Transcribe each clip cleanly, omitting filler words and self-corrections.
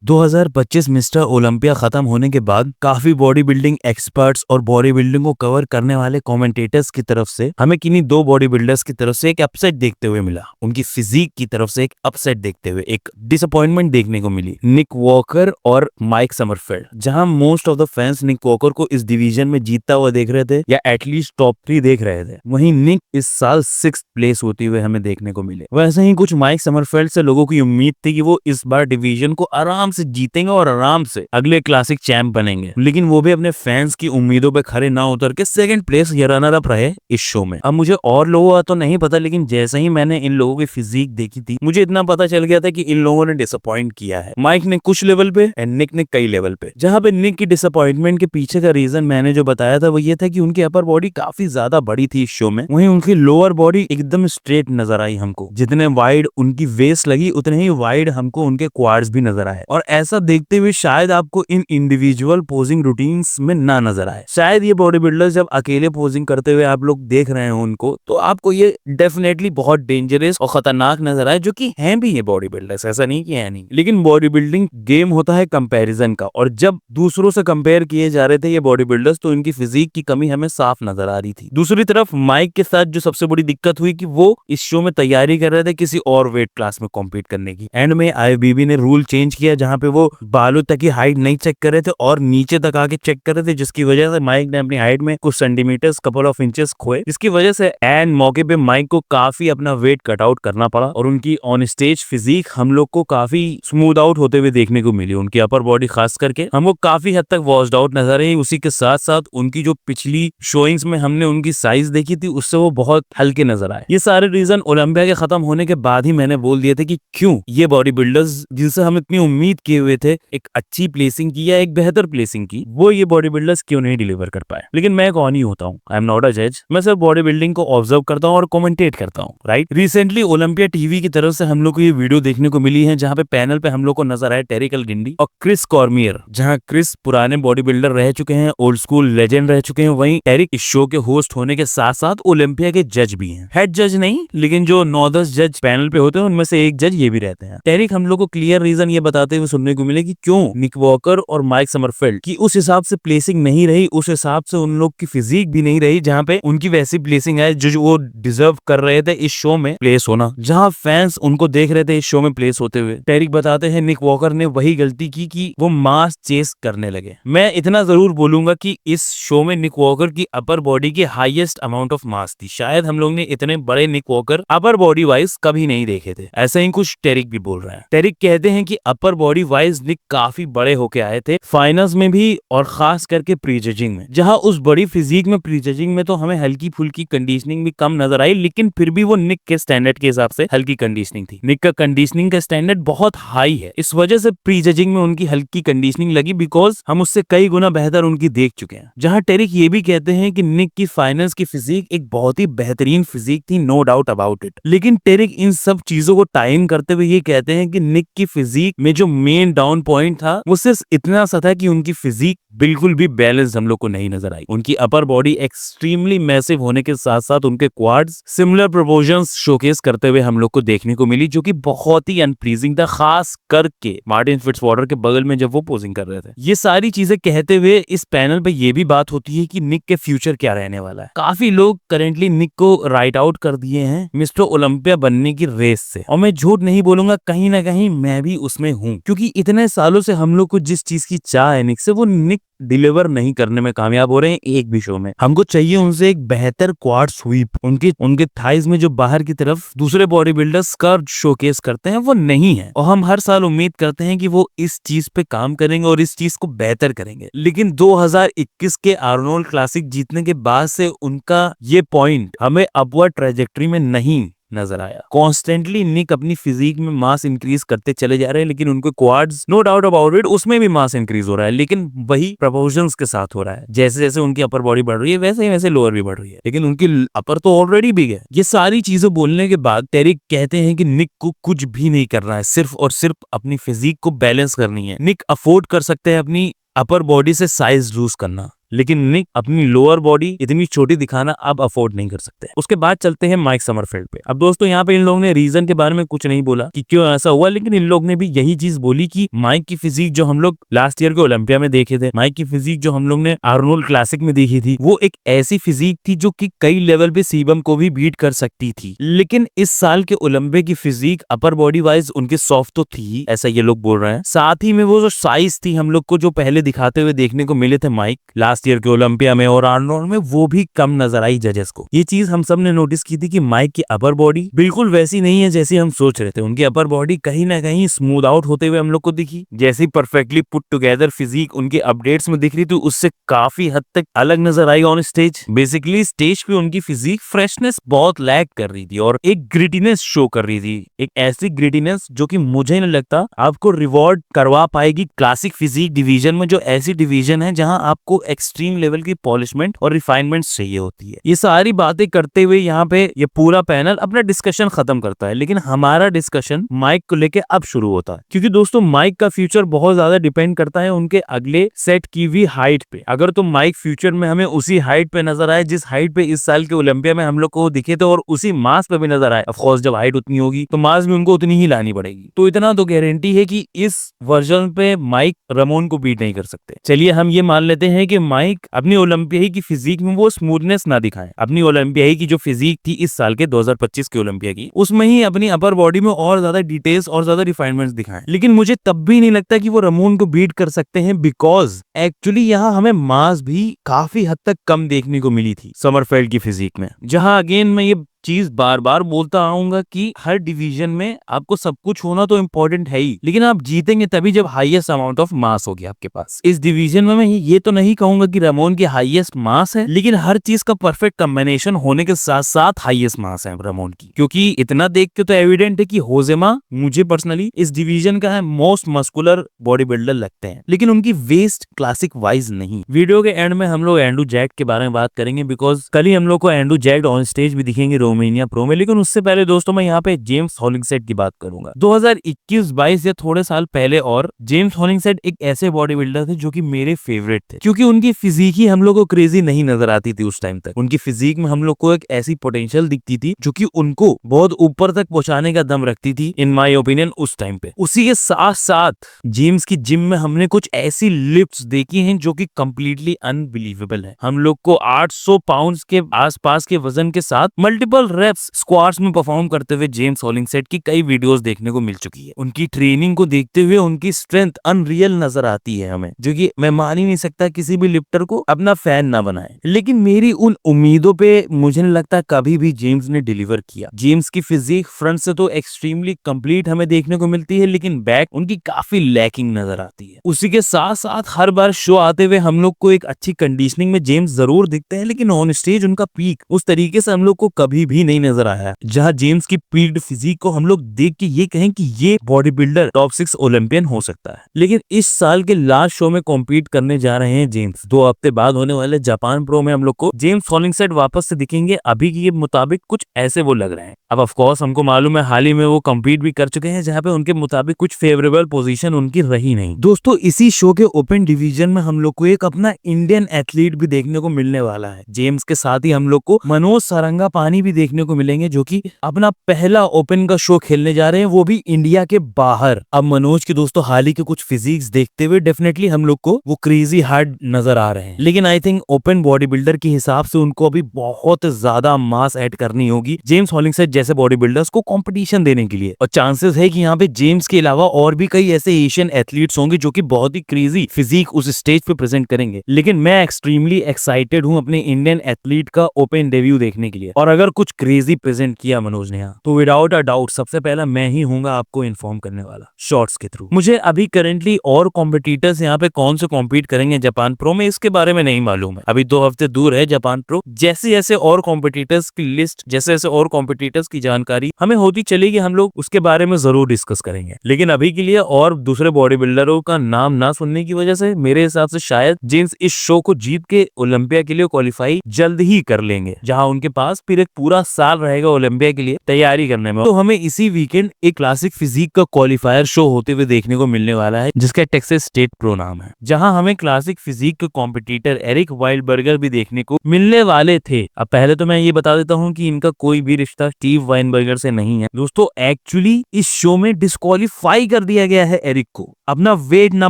2025 mister Olympia खत्म होने के बाद काफी बॉडी बिल्डिंग एक्सपर्ट्स और बॉडी बिल्डिंग को कवर करने वाले कमेंटेटर्स की तरफ से हमें किन्हीं दो बॉडी बिल्डर्स की तरफ से एक अपसेट देखते हुए मिला। उनकी फिजिक की तरफ से एक अपसेट देखते हुए एक डिसअपॉइंटमेंट देखने को मिली, निक वॉकर और माइक समरफेल्ड। जहां most of the fans Nick Walker को इस डिवीजन में जीतता हुआ देख रहे थे या एटलीस्ट टॉप 3 देख रहे थे, वहीं निक इस साल 6th प्लेस होते हुए हमें देखने को मिले। वैसे ही कुछ माइक समरफेल्ड से लोगों की उम्मीद थी कि वो इस बार डिवीजन को आराम से जीतेंगे और आराम से अगले क्लासिक चैंप बनेंगे, लेकिन वो भी अपने फैंस की उम्मीदों पे खरे ना उतर के 2nd प्लेस या रनर अप रहे इस शो में। अब मुझे और लोगों का तो नहीं पता, लेकिन जैसे ही मैंने इन लोगों की फिजिक देखी थी मुझे इतना पता चल गया था कि इन लोगों ने डिसअपॉइंट किया है। माइक ने कुछ लेवल पे एंड निक ने कई लेवल पे। जहां पे निक की डिसअपॉइंटमेंट के पीछे का रीजन मैंने जो बताया था वो ये था कि उनकी अपर बॉडी काफी ज्यादा बड़ी थी इस शो में, वहीं उनकी लोअर बॉडी एकदम स्ट्रेट नजर आई हमको। जितने वाइड उनकी वेस्ट लगी उतने ही वाइड हमको उनके क्वाड्स भी नजर आए, और ऐसा देखते हुए शायद आपको इन इंडिविजुअल पोजिंग रूटीन्स में ना नजर आए। शायद ये बॉडी बिल्डर्स जब अकेले पोजिंग करते हुए आप लोग देख रहे हो उनको, तो आपको ये डेफिनेटली बहुत डेंजरस और खतरनाक नजर आए, जो कि हैं भी ये बॉडी बिल्डर्स, ऐसा नहीं कि है नहीं। लेकिन बॉडी बिल्डिंग गेम होता है कंपैरिजन का, और जब दूसरों से कंपेयर किए जा रहे थे ये बॉडी बिल्डर्स, तो इनकी फिजिक की कमी हमें साफ नजर आ रही थी। दूसरी तरफ माइक के साथ जो सबसे बड़ी दिक्कत हुई कि वो इस शो में तैयारी कर रहे थे किसी और वेट क्लास में कॉम्पीट करने की। एंड में आईएफबीबी ने रूल चेंज किया, जहां पे वो बालों तक की हाइट नहीं चेक कर रहे थे और नीचे तक आके चेक कर रहे थे, जिसकी वजह से माइक ने अपनी हाइट में कुछ सेंटीमीटर्स, कपल ऑफ इंचेस खोए, जिसकी वजह से एंड मौके पे माइक को काफी अपना वेट कट आउट करना पड़ा, और उनकी ऑन स्टेज फिजिक हम लोग को काफी स्मूथ आउट होते हुए देखने को मिली। उनकी अपर बॉडी खास करके हमको काफी हद तक वॉश्ड आउट नजर आई। उसी के साथ साथ उनकी जो पिछली शोइंग्स में हमने उनकी साइज देखी थी उससे वो बहुत हल्के नजर आए। ये सारे रीजन ओलंपिया के खत्म होने के बाद ही मैंने बोल दिए थे कि क्यों ये बॉडी बिल्डर्स जिनसे हम इतनी उम्मीद किए हुए थे एक अच्छी प्लेसिंग की या एक बेहतर प्लेसिंग की, वो ये बॉडी बिल्डर्स क्यों नहीं डिलीवर कर पाए। लेकिन मैं कौन ही होता हूँ, आई एम नॉट अ जज। मैं सिर्फ बॉडी बिल्डिंग को ऑब्जर्व करता हूँ और कमेंटेट करता हूँ, राइट। रिसेंटली ओलंपिया टीवी की तरफ से हम लोग को ये वीडियो देखने को मिली है, जहाँ पे पैनल पे हम लोग को नजर आए टेरिक एल-गिंडी और क्रिस कॉर्मियर। जहाँ क्रिस पुराने बॉडी बिल्डर रह चुके हैं, ओल्ड स्कूल लेजेंड रह चुके हैं, वहीं टेरिक इस शो के होस्ट होने के साथ साथ ओलंपिया के जज भी हैं। हेड जज नहीं, लेकिन जो 9-10 जज पैनल पे होते हैं उनमें से एक जज ये भी रहते हैं। टेरिक हम लोग को क्लियर रीजन ये बताते हुए सुनने को मिले कि क्यों निक वॉकर और माइक समरफेल्ड की उस हिसाब से प्लेसिंग नहीं रही, उस हिसाब से उन लोग की फिजिक भी नहीं रही जहां पे उनकी वैसी प्लेसिंग है जो वो डिजर्व कर रहे थे इस शो में प्लेस होना, जहां फैंस उनको देख रहे थे इस शो में प्लेस होते हुए। टेरिक बताते हैं निक वॉकर ने वही गलती की कि वो मास चेस करने लगे। मैं इतना जरूर बोलूंगा कि इस शो में निक वॉकर की अपर बॉडी की हाईएस्ट अमाउंट ऑफ मास थी। शायद हम लोग ने इतने बड़े निक वॉकर अपर बॉडी वाइज कभी नहीं देखे थे। ऐसा ही कुछ टेरिक भी बोल रहे हैं। टेरिक कहते हैं कि अपर बॉडी वाइज निक काफी बड़े होके आए थे फाइनल्स में भी, और खास करके प्री जजिंग में, जहां उस बड़ी फिजिक में प्री जजिंग में तो हमें हल्की फुल्की कंडीशनिंग भी कम नजर आई, लेकिन फिर भी वो निक के स्टैंडर्ड के हिसाब से हल्की कंडीशनिंग थी। निक का कंडीशनिंग का स्टैंडर्ड बहुत हाई है, इस वजह से प्री जजिंग में उनकी हल्की कंडीशनिंग लगी, बिकॉज हम उससे कई गुना बेहतर उनकी देख चुके हैं। जहां टेरिक ये भी कहते हैं कि निक की फाइनल्स की फिजिक एक बहुत ही बेहतरीन फिजिक थी, नो डाउट अबाउट इट। लेकिन टेरिक इन सब चीजों को टाइम करते हुए ये कहते हैं कि निक की फिजिक में जो मेन डाउन पॉइंट था वो सिर्फ इतना सा था कि उनकी फिजिक बिल्कुल भी बैलेंस हम लोग को नहीं नजर आई। उनकी अपर बॉडी एक्सट्रीमली मैसिव होने के साथ साथ उनके क्वाड्स सिमिलर प्रोपोर्शंस शोकेस करते हुए हम लोग को देखने को मिली, जो कि बहुत ही अनप्लीजिंग था, खास करके मार्टिन फिट्जवाटर के बगल में जब वो पोजिंग कर रहे थे। ये सारी चीजें कहते हुए इस पैनल पे ये भी बात होती है कि निक के फ्यूचर क्या रहने वाला है। काफी लोग करेंटली निक को राइट आउट कर दिए हैं मिस्टर ओलंपिया बनने की रेस से, और मैं झूठ नहीं बोलूंगा, कहीं ना कहीं मैं भी उसमें हूँ, क्योंकि इतने सालों से हम लोग को जिस चीज की चाह है निक से, वो निक डिलीवर नहीं करने में कामयाब हो रहे हैं एक भी शो में। हमको चाहिए उनसे एक बेहतर क्वाड स्वीप, उनके थाइज में जो बाहर की तरफ दूसरे बॉडी बिल्डर्स कर्व शोकेस करते हैं वो नहीं है, और हम हर साल उम्मीद करते हैं कि वो इस चीज पे काम करेंगे और इस चीज को बेहतर करेंगे। लेकिन 2021 के आर्नोल्ड क्लासिक जीतने के बाद से उनका ये पॉइंट हमें अपवर्ड ट्रेजेक्टरी में नहीं नजर आया। कॉन्स्टेंटली निक अपनी फिजिक में मास इंक्रीज करते चले जा रहे हैं, लेकिन उनके quads, no doubt about it, उसमें भी मास इंक्रीज हो रहा है, लेकिन वही प्रोपोर्शंस के साथ हो रहा है। जैसे जैसे उनकी अपर बॉडी बढ़ रही है वैसे ही वैसे लोअर भी बढ़ रही है, लेकिन उनकी अपर तो ऑलरेडी बिग है। ये सारी चीजें बोलने के बाद टेरिक कहते हैं कि निक को कुछ भी नहीं करना है, सिर्फ और सिर्फ अपनी फिजिक को बैलेंस करनी है। निक अफोर्ड कर सकते हैं अपनी अपर बॉडी से साइज लूज करना, लेकिन निक अपनी लोअर बॉडी इतनी छोटी दिखाना अब अफोर्ड नहीं कर सकते। उसके बाद चलते हैं माइक समरफील्ड पे। अब दोस्तों यहाँ पे इन लोगों ने रीजन के बारे में कुछ नहीं बोला कि क्यों ऐसा हुआ, लेकिन इन लोग ने भी यही चीज बोली कि माइक की फिजिक जो हम लोग लास्ट ईयर के ओलंपिया में देखे थे, माइक की फिजिक जो हम लोग ने आर्नोल्ड क्लासिक में देखी थी, वो एक ऐसी फिजिक थी जो कि कई लेवल पे सीबम को भी बीट कर सकती थी। लेकिन इस साल के ओलंपिया की फिजिक अपर बॉडी वाइज उनके सॉफ्ट तो थी, ऐसा ये लोग बोल रहे हैं, साथ ही में वो जो साइज थी हम लोग को जो पहले दिखाते हुए देखने को मिले थे माइक लास्ट ईयर के ओलंपिया में और आर्नोल्ड में, वो भी कम नजर आई जजेस को। ये चीज हम सब ने नोटिस की थी कि माइक की अपर बॉडी बिल्कुल वैसी नहीं है जैसी हम सोच रहे थे। उनकी अपर बॉडी कहीं ना कहीं स्मूथ आउट होते हुए हम लोग को दिखी, जैसी परफेक्टली पुट टुगेदर फिजिक उनके अपडेट्स में दिख रही थी उससे काफी हद तक अलग नजर आई ऑन स्टेज। बेसिकली स्टेज पे उनकी फिजिक फ्रेशनेस बहुत लैग कर रही थी और एक ग्रिटीनेस शो कर रही थी, एक ऐसी ग्रिटीनेस जो कि मुझे नहीं लगता आपको रिवॉर्ड करवा पाएगी क्लासिक फिजिक डिवीजन में, जो ऐसी डिवीजन है जहां आपको एक्सट्रीम लेवल की पॉलिशमेंट और रिफाइनमेंट चाहिए होती है। ये सारी बातें करते हुए यहाँ पे ये पूरा पैनल अपना डिस्कशन खत्म करता है, लेकिन हमारा डिस्कशन माइक को लेके अब शुरू होता है, क्योंकि दोस्तों माइक का फ्यूचर बहुत ज्यादा डिपेंड करता है उनके अगले सेट की हुई हाइट पे। अगर तो माइक फ्यूचर में हमें उसी हाइट पे नजर आए जिस हाइट पे इस साल के ओलंपिया में हम लोग को दिखे थे और उसी मास पे भी नजर आए, ऑफ कोर्स जब हाइट उतनी होगी तो मास भी उनको उतनी ही लानी पड़ेगी, तो इतना तो गारंटी है कि इस वर्जन पे माइक रमोन को बीट नहीं कर सकते। चलिए हम ये मान लेते हैं कि माइक अपनी ओलंपियाई की फिजिक में वो स्मूथनेस ना दिखाएं, अपनी ओलंपियाई की जो फिजिक थी इस साल के 2025 के ओलंपिया की, उसमें ही अपनी अपर बॉडी में और ज्यादा डिटेल्स और ज्यादा रिफाइनमेंट्स दिखाएं। लेकिन मुझे तब भी नहीं लगता कि वो रमोन को बीट कर सकते हैं, बिकॉज एक्चुअली यहाँ हमें मास भी काफी हद तक कम देखने को मिली थी समरफेल्ड की फिजिक में, जहां अगेन मैं ये चीज बार बार बोलता आऊंगा कि हर डिवीजन में आपको सब कुछ होना तो इम्पोर्टेंट है ही, लेकिन आप जीतेंगे तभी जब हाईएस्ट अमाउंट ऑफ मास होगी आपके पास। इस डिवीजन में मैं ये तो नहीं कहूंगा कि रमोन की हाईएस्ट मास है, लेकिन हर चीज का परफेक्ट कॉम्बिनेशन होने के साथ साथ हाईएस्ट मास है रमोन की, क्योंकि इतना देख के तो एविडेंट है कि होजेमा मुझे पर्सनली इस डिवीजन का है मोस्ट मस्कुलर बॉडी बिल्डर लगते हैं, लेकिन उनकी वेस्ट क्लासिक वाइज नहीं। वीडियो के एंड में हम लोग एंड्रू जैक्ट के बारे में बात करेंगे, बिकॉज कल ही हम लोग को एंड्रू जैक्ट ऑन स्टेज भी दिखेंगे रोमानिया प्रो में, लेकिन उससे पहले दोस्तों मैं यहाँ पे जेम्स हॉलिंगसेट की बात करूंगा। 2021-22 या थोड़े साल पहले और जेम्स हॉलिंगसेट एक ऐसे बॉडी बिल्डर थे जो कि मेरे फेवरेट थे, क्योंकि उनकी फिजिक ही हम लोग को क्रेजी नहीं नजर आती थी उस टाइम तक। उनकी फिजिक में हम लोग को एक ऐसी पोटेंशियल दिखती थी जो कि उनको बहुत ऊपर तक पहुंचाने का दम रखती थी इन माई ओपिनियन उस टाइम पे। उसी के साथ साथ जेम्स की जिम में हमने कुछ ऐसी लिफ्ट्स देखी हैं जो कि कंप्लीटली अनबिलीवेबल है। हम लोग को 800 पाउंड के आसपास के वजन के साथ मल्टीपल रेप्स स्क्वाट्स में परफॉर्म करते हुए जेम्स हॉलिंगसेट की कई वीडियोस देखने को मिल चुकी है। उनकी ट्रेनिंग को देखते हुए उनकी स्ट्रेंथ अनरियल नजर आती है हमें, जो कि मैं मान ही नहीं सकता किसी भी लिफ्टर को अपना फैन ना बनाए। लेकिन मेरी उन उम्मीदों पे मुझे नहीं लगता कभी भी जेम्स ने डिलीवर किया। जेम्स की फिजिक फ्रंट से तो एक्सट्रीमली कंप्लीट हमें देखने को मिलती है, लेकिन बैक उनकी काफी लैकिंग नजर आती है। उसी के साथ साथ हर बार शो आते हुए हम लोग को एक अच्छी कंडीशनिंग में जेम्स जरूर दिखते हैं, लेकिन ऑन स्टेज उनका पीक उस तरीके से हम लोग को कभी भी नहीं नजर आया जहां जेम्स की पीक्ड फिजिक को हम लोग देख के ये कहें कि ये बॉडी बिल्डर टॉप 6 ओलंपियन हो सकता है। लेकिन इस साल के लास्ट शो में कॉम्पीट करने जा रहे हैं जेम्स। 2 हफ्ते बाद होने वाले जापान प्रो में हम लोग को जेम्स हॉलिंगसेट वापस से दिखेंगे। अभी के मुताबिक कुछ ऐसे वो लग रहे हैं। अब ऑफ कोर्स हमको मालूम है हाल ही में वो कम्पीट भी कर चुके हैं, जहां पे उनके मुताबिक कुछ फेवरेबल पोजीशन उनकी रही नहीं। दोस्तों इसी शो के ओपन डिवीजन में हम लोग को एक अपना इंडियन एथलीट भी देखने को मिलने वाला है। जेम्स के साथ ही हम लोग को मनोज सारंगापानी भी देखने को मिलेंगे, जो कि अपना पहला ओपन का शो खेलने जा रहे हैं, वो भी इंडिया के बाहर। अब मनोज के दोस्तों हाल ही के कुछ फिजिक्स देखते हुए डेफिनेटली हम लोग को वो क्रेजी हार्ड नजर आ रहे हैं, लेकिन I think open body builder के हिसाब से उनको अभी बहुत ज्यादा मास ऐड करनी होगी जेम्स हॉलिंगसेट जैसे बॉडी बिल्डर्स को कंपटीशन देने के लिए। और चांसेस है कि यहाँ पे जेम्स के अलावा और भी कई ऐसे एशियन एथलीट्स होंगे जो कि बहुत ही क्रेजी फिजिक उस स्टेज पे प्रेजेंट करेंगे। लेकिन मैं एक्सट्रीमली एक्साइटेड हूँ अपने इंडियन एथलीट का ओपन डेब्यू देखने के लिए। और अगर कुछ क्रेजी प्रेजेंट किया मनोज ने तो विदाउट अ डाउट सबसे पहला मैं ही हूंगा आपको इन्फॉर्म करने वाला शॉर्ट्स के थ्रू। मुझे अभी करंटली और कॉम्पिटिटर्स यहाँ पे कौन से कॉम्पीट करेंगे जापान प्रो में इसके बारे में नहीं मालूम है। अभी 2 हफ्ते दूर है जापान प्रो। जैसे जैसे और कॉम्पिटिटर्स की लिस्ट, जैसे जैसे और कॉम्पिटिटर्स की जानकारी हमें होती चलेगी, हम लोग उसके बारे में जरूर डिस्कस करेंगे। लेकिन अभी के लिए और दूसरे बॉडी बिल्डरों का नाम ना सुनने की वजह से मेरे हिसाब से शायद जेम्स इस शो को जीत के ओलंपिया के लिए क्वालिफाई जल्द ही कर लेंगे, जहां उनके पास फिर एक पूरा पूरा साल रहेगा ओलंपिया के लिए तैयारी करने में। तो हमें इसी वीकेंड एक क्लासिक फिजिक का क्वालिफायर शो होते हुए देखने को मिलने वाला है, जिसका टेक्सास स्टेट प्रो नाम है, जहां हमें क्लासिक फिजिक के कॉम्पिटिटर एरिक वाइल्डबर्गर भी देखने को मिलने वाले थे। अब पहले तो मैं ये बता देता हूँ कि इनका कोई भी रिश्ता स्टीव वाइनबर्गर से नहीं है दोस्तों। एक्चुअली इस शो में डिस्क्वालीफाई कर दिया गया है एरिक को, अपना वेट ना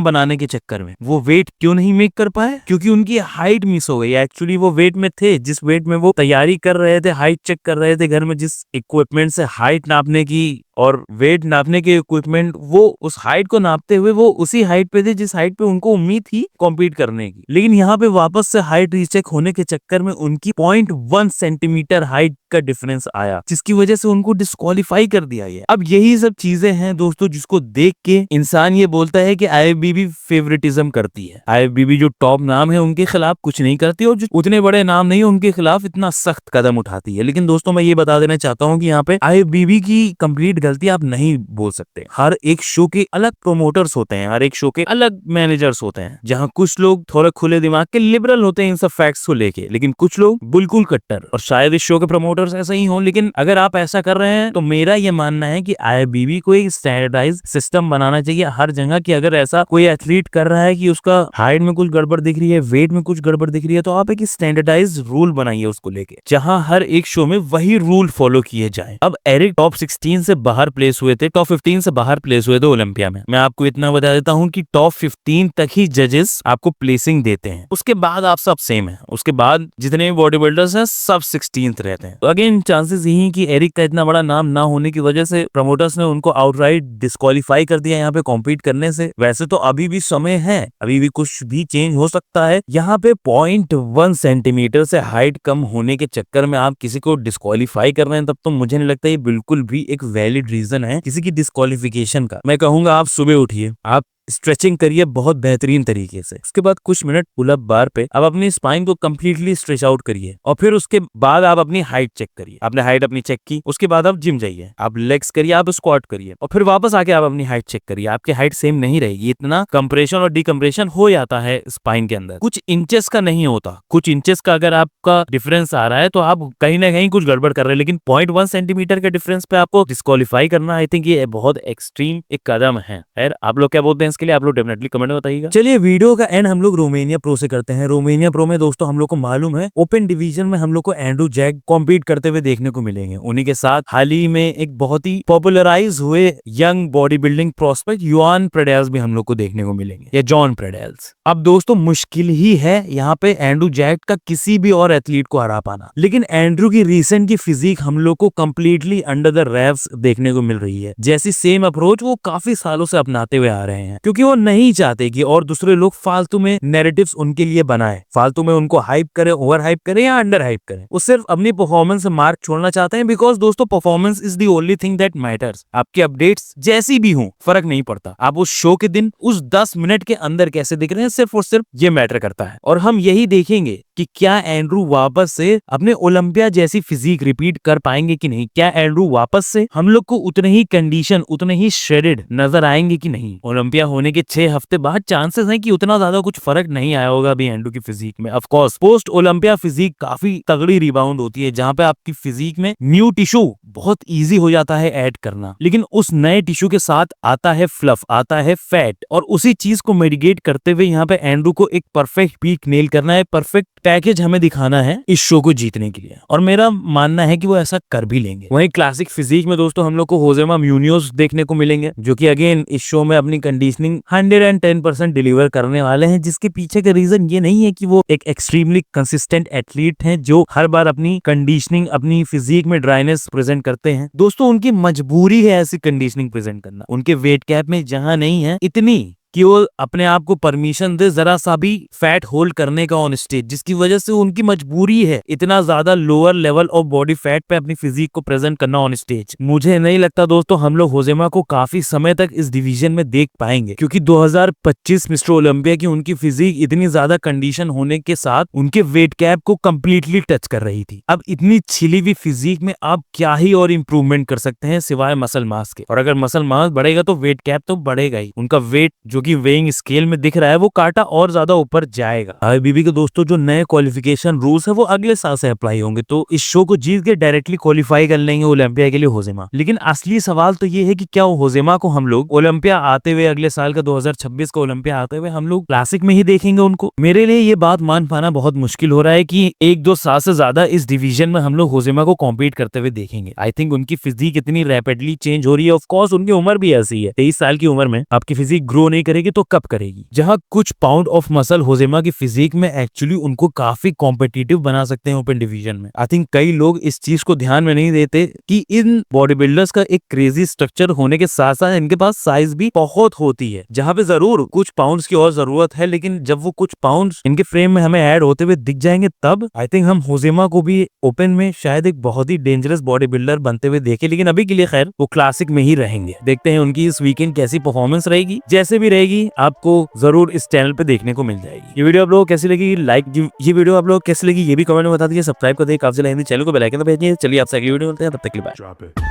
बनाने के चक्कर में। वो वेट क्यों नहीं मेक कर पाए? क्योंकि उनकी हाइट मिस हो गई। एक्चुअली वो वेट में थे जिस वेट में वो तैयारी कर रहे थे, हाइट चेक कर रहे थे घर में, जिस इक्विपमेंट से हाइट नापने की और वेट नापने के इक्विपमेंट, वो उस हाइट को नापते हुए वो उसी हाइट पे थे जिस हाइट पे उनको उम्मीद थी कॉम्पीट करने की। लेकिन यहाँ पे वापस से हाइट रीचेक होने के चक्कर में उनकी 0.1 सेंटीमीटर हाइट का डिफरेंस आया, जिसकी वजह से उनको डिस्क्वालीफाई कर दिया गया। अब यही सब चीजें हैं दोस्तों जिसको देख के इंसान ये बोलता है कि आईएफबीबी फेवरेटिज्म करती है। आईएफबीबी जो टॉप नाम है उनके खिलाफ कुछ नहीं करती, और जो उतने बड़े नाम नहीं है उनके खिलाफ इतना सख्त कदम उठाती है। लेकिन दोस्तों मैं ये बता देना चाहता हूँ कि यहाँ पे आईएफबीबी की कंप्लीट गलती आप नहीं बोल सकते। हर एक शो के अलग प्रोमोटर्स होते हैं, हर एक शो के अलग मैनेजर्स होते हैं, जहाँ कुछ लोग थोड़े खुले दिमाग के लिबरल होते हैं इन सब फैक्ट्स को लेके, लेकिन कुछ लोग बिल्कुल कट्टर। और शायद इस शो के प्रमोटर्स ऐसा ही हो, लेकिन अगर आप ऐसा कर रहे हैं तो मेरा ये मानना है कि आईएफबीबी को एक स्टैंडर्डाइज सिस्टम बनाना चाहिए हर जगह की। अगर ऐसा कोई एथलीट कर रहा है कि उसका हाइट में कुछ गड़बड़ दिख रही है, वेट में कुछ गड़बड़ दिख रही है, तो आप एक स्टैंडर्डाइज रूल बनाइए उसको लेके, जहां हर एक शो में वही रूल फॉलो किए जाए। अब एरिक टॉप 16 से बाहर प्लेस हुए थे, टॉप 15 से बाहर प्लेस हुए थे ओलंपिया में। मैं आपको इतना बता देता हूं कि टॉप 15 तक ही जजेस आपको प्लेसिंग देते हैं, उसके बाद आप सब सेम है। उसके बाद जितने भी बॉडी बिल्डर्स हैं सब 16th रहते हैं। तो अगेन चांसेस यही कि एरिक का इतना बड़ा नाम ना होने की वजह से प्रमोटर्स ने उनको आउटराइट डिस्क्वालीफाई कर दिया यहाँ पे कॉम्पीट करने से। वैसे तो अभी भी समय है, अभी भी कुछ भी चेंज हो सकता है। यहाँ पे 0.1 सेंटीमीटर से हाइट कम होने के चक्कर में आप किसी को डिस्क्वालीफाई कर रहे हैं, तब तो मुझे नहीं लगता ये बिल्कुल भी एक वैलिड रीजन है किसी की डिस्क्वालिफिकेशन का। मैं कहूंगा आप सुबह उठिए, आप स्ट्रेचिंग करिए बहुत बेहतरीन तरीके से, उसके बाद कुछ मिनट पुल अप बार पे आप अपनी स्पाइन को कंप्लीटली स्ट्रेच आउट करिए, और फिर उसके बाद आप अपनी हाइट चेक करिए। आपने हाइट अपनी चेक की, उसके बाद आप जिम जाइए, आप लेग्स करिए, आप स्क्वाट करिए, और फिर वापस आके आप अपनी हाइट चेक करिए। आपकी हाइट सेम नहीं रहेगी, इतना कंप्रेशन और डिकम्प्रेशन हो जाता है स्पाइन के अंदर, कुछ इंचेस का नहीं होता। कुछ इंचेस का अगर आपका डिफरेंस आ रहा है तो आप कहीं ना कहीं कुछ गड़बड़ कर रहे हैं, लेकिन 0.1 सेंटीमीटर के डिफरेंस पे आपको डिस्क्वालीफाई करना, आई थिंक ये बहुत एक्सट्रीम एक कदम है। आप लोग क्या बोलते हैं इसके लिए? आप लोग डेफिनेटली कमेंट में बताइएगा। चलिए वीडियो का एंड हम लोग रोमानिया प्रो से करते हैं। रोमानिया प्रो में दोस्तों हम लोग को मालूम है ओपन डिवीजन में हम लोग को एंड्रू जैक कॉम्पीट करते हुए देखने को मिलेंगे। उन्हीं के साथ हाल ही में एक बहुत ही पॉपुलराइज हुए यंग बॉडी बिल्डिंग प्रोस्पेक्ट युआन प्रेडेल्स भी हम लोग को देखने को मिलेंगे, या जॉन प्रेडेल्स। अब दोस्तों मुश्किल ही है यहाँ पे एंड्रू जैक का किसी भी और एथलीट को हरा पाना, लेकिन एंड्रू की रिसेंट की फिजिक हम लोग को कंप्लीटली अंडर द रैप्स देखने को मिल रही है। जैसी सेम अप्रोच वो काफी सालों से अपनाते हुए आ रहे हैं, क्योंकि वो नहीं चाहते कि और दूसरे लोग फालतू में नैरेटिव्स उनके लिए बनाए, फालतू में उनको हाइप करे, ओवर हाइप करे या अंडर हाइप करे। वो सिर्फ अपनी परफॉर्मेंस से मार्क छोड़ना चाहते हैं, बिकॉज दोस्तों performance is the only thing that matters. आपकी अपडेट्स जैसी भी हो फर्क नहीं पड़ता, आप उस शो के दिन उस 10 मिनट के अंदर कैसे दिख रहे हैं, सिर्फ और सिर्फ ये मैटर करता है। और हम यही देखेंगे कि क्या एंड्रू वापस से अपने ओलंपिया जैसी फिजिक रिपीट कर पाएंगे कि नहीं। क्या एंड्रू वापस से हम लोग को उतने ही कंडीशन, उतने ही श्रेडेड नजर आएंगे कि नहीं। ओलंपिया होने के 6 हफ्ते बाद चांसेस हैं कि उतना ज्यादा कुछ फर्क नहीं आया होगा अभी एंड्रू की फिजिक में। Of course post Olympia physique काफी तगड़ी रिबाउंड होती है, जहां पे आपकी फिजिक में न्यू टिश्यू बहुत इजी हो जाता है ऐड करना, लेकिन उस नए टिश्यू के साथ आता है फ्लफ, आता है फैट, और उसी चीज को मेडिकेट करते हुए यहाँ पे एंड्रू को एक परफेक्ट पीक नेल करना है, परफेक्ट पैकेज हमें दिखाना है इस शो को जीतने के लिए, और मेरा मानना है कि वो ऐसा कर भी लेंगे। वहीं क्लासिक फिजिक में दोस्तों हम लोग को होजेमा म्यूनियोज देखने को मिलेंगे, जो कि अगेन इस शो में अपनी कंडीशनिंग 110% डिलीवर करने वाले हैं, जिसके पीछे का रीजन ये नहीं है कि वो एक एक्सट्रीमली कंसिस्टेंट एथलीट हैं जो हर बार अपनी कंडीशनिंग, अपनी फिजिक में ड्राइनेस प्रेजेंट करते हैं। दोस्तों उनकी मजबूरी है ऐसी कंडीशनिंग प्रेजेंट करना, उनके वेट कैप में जहां नहीं है इतनी कि वो अपने आप को परमिशन दे जरा सा भी फैट होल्ड करने का ऑन स्टेज, जिसकी वजह से उनकी मजबूरी है इतना ज्यादा lower level of body fat पे अपनी फिजिक को प्रेजेंट करना ऑन स्टेज। मुझे नहीं लगता दोस्तों हम लोग होजेमा को काफी समय तक इस डिवीजन में देख पाएंगे, क्योंकि 2025 मिस्टर ओलंपिया की उनकी फिजिक इतनी ज्यादा कंडीशन होने के साथ उनके वेट कैप को कंप्लीटली टच कर रही थी। अब इतनी छिली हुई फिजिक में आप क्या ही और इम्प्रूवमेंट कर सकते हैं सिवाय मसल मास के, और अगर मसल मास बढ़ेगा तो वेट कैप तो बढ़ेगा ही। उनका वेट जो जो कि वेइंग स्केल में दिख रहा है वो कांटा और ज्यादा ऊपर जाएगा। आईबीबी के दोस्तों जो नए क्वालिफिकेशन रूल्स है वो अगले साल से अप्लाई होंगे, तो इस शो को जीत के डायरेक्टली क्वालिफाई कर लेंगे ओलंपिया के लिए होजेमा। लेकिन असली सवाल तो ये है कि क्या होजेमा को हम लोग ओलंपिया आते हुए अगले साल का 2026 का ओलंपिया आते हुए हम लोग क्लासिक में ही देखेंगे उनको? मेरे लिए ये बात मान पाना बहुत मुश्किल हो रहा है कि 1-2 साल से ज्यादा इस डिवीजन में हम लोग होजेमा को कॉम्पीट करते हुए देखेंगे। आई थिंक उनकी फिजिक इतनी रैपिडली चेंज हो रही है, ऑफ कोर्स उनकी उम्र भी ऐसी है, 23 साल की उम्र में आपकी फिजिक ग्रो नहीं करेगी तो कब करेगी? जहां कुछ पाउंड ऑफ मसल होजेमा की फिजिक में एक्चुअली उनको काफी कॉम्पिटिटिव बना सकते हैं ओपन डिवीजन में। आई थिंक कई लोग इस चीज को ध्यान में नहीं देते कि इन बॉडी बिल्डर्स का एक क्रेजी स्ट्रक्चर होने के साथ साथ इनके पास साइज भी बहुत होती है, जहां पे जरूर कुछ पाउंड्स की और जरूरत है, लेकिन जब वो कुछ पाउंड्स इनके फ्रेम में हमें ऐड होते हुए दिख जाएंगे तब आई थिंक हम होजेमा को भी ओपन में शायद एक बहुत ही डेंजरस बॉडी बिल्डर बनते हुए देखें। लेकिन अभी के लिए खैर वो क्लासिक में ही रहेंगे। देखते हैं उनकी इस वीकेंड कैसी परफॉर्मेंस रहेगी। जैसे भी रहेगी आपको जरूर इस चैनल पे देखने को मिल जाएगी। ये वीडियो आप लोगों को कैसी लगी, ये वीडियो आप लोगों को कैसी लगी ये भी कमेंट में बता दीजिए। सब्सक्राइब कर दीजिए, काफी चैनल को बेल आइकन दबा दीजिए। चलिए आपसे अगली वीडियो मिलते हैं, तब तक के लिए बाय।